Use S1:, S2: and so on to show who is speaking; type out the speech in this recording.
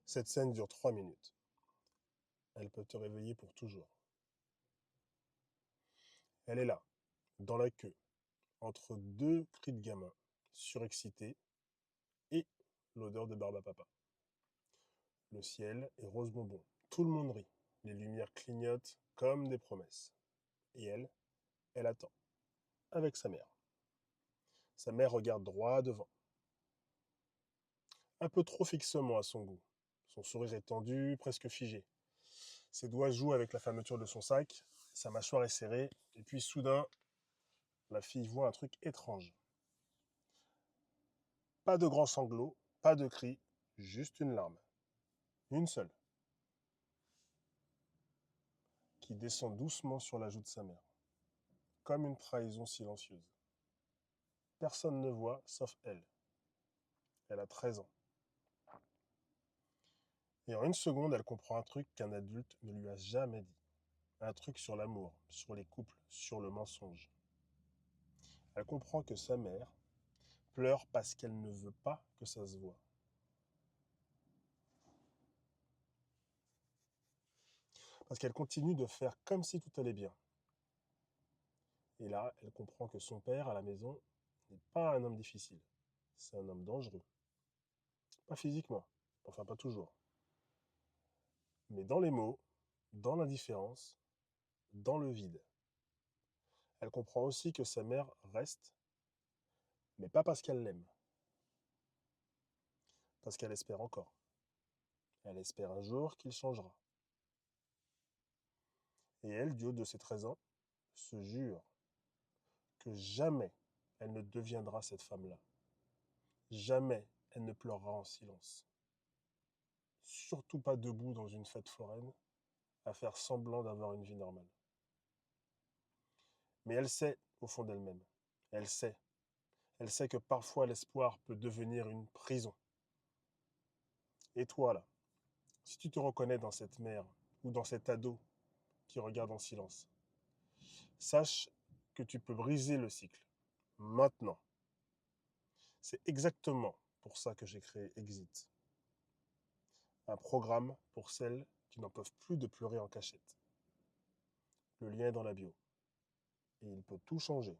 S1: Cette scène dure 3 minutes. Elle peut te réveiller pour toujours. Elle est là, dans la queue, entre deux cris de gamin, surexcités, et l'odeur de barbe à papa. Le ciel est rose bonbon. Tout le monde rit. Les lumières clignotent comme des promesses. Et elle attend, avec sa mère. Sa mère regarde droit devant, un peu trop fixement à son goût. Son sourire est tendu, presque figé. Ses doigts jouent avec la fermeture de son sac, sa mâchoire est serrée, et puis soudain, la fille voit un truc étrange. Pas de grands sanglots, pas de cris, juste une larme. Une seule, qui descend doucement sur la joue de sa mère, comme une trahison silencieuse. Personne ne voit, sauf elle. Elle a 13 ans. Et en une seconde, elle comprend un truc qu'un adulte ne lui a jamais dit. Un truc sur l'amour, sur les couples, sur le mensonge. Elle comprend que sa mère pleure parce qu'elle ne veut pas que ça se voie. Parce qu'elle continue de faire comme si tout allait bien. Et là, elle comprend que son père, à la maison, n'est pas un homme difficile. C'est un homme dangereux. Pas physiquement, enfin pas toujours. Mais dans les mots, dans l'indifférence, dans le vide. Elle comprend aussi que sa mère reste, mais pas parce qu'elle l'aime, parce qu'elle espère encore. Elle espère un jour qu'il changera. Et elle, du haut de ses 13 ans, se jure que jamais elle ne deviendra cette femme-là. Jamais elle ne pleurera en silence. Surtout pas debout dans une fête foraine, à faire semblant d'avoir une vie normale. Mais elle sait, au fond d'elle-même, elle sait. Elle sait que parfois l'espoir peut devenir une prison. Et toi, là, si tu te reconnais dans cette mère ou dans cet ado qui regarde en silence, sache que tu peux briser le cycle. Maintenant. C'est exactement pour ça que j'ai créé Exit. Un programme pour celles qui n'en peuvent plus de pleurer en cachette. Le lien est dans la bio. Et il peut tout changer.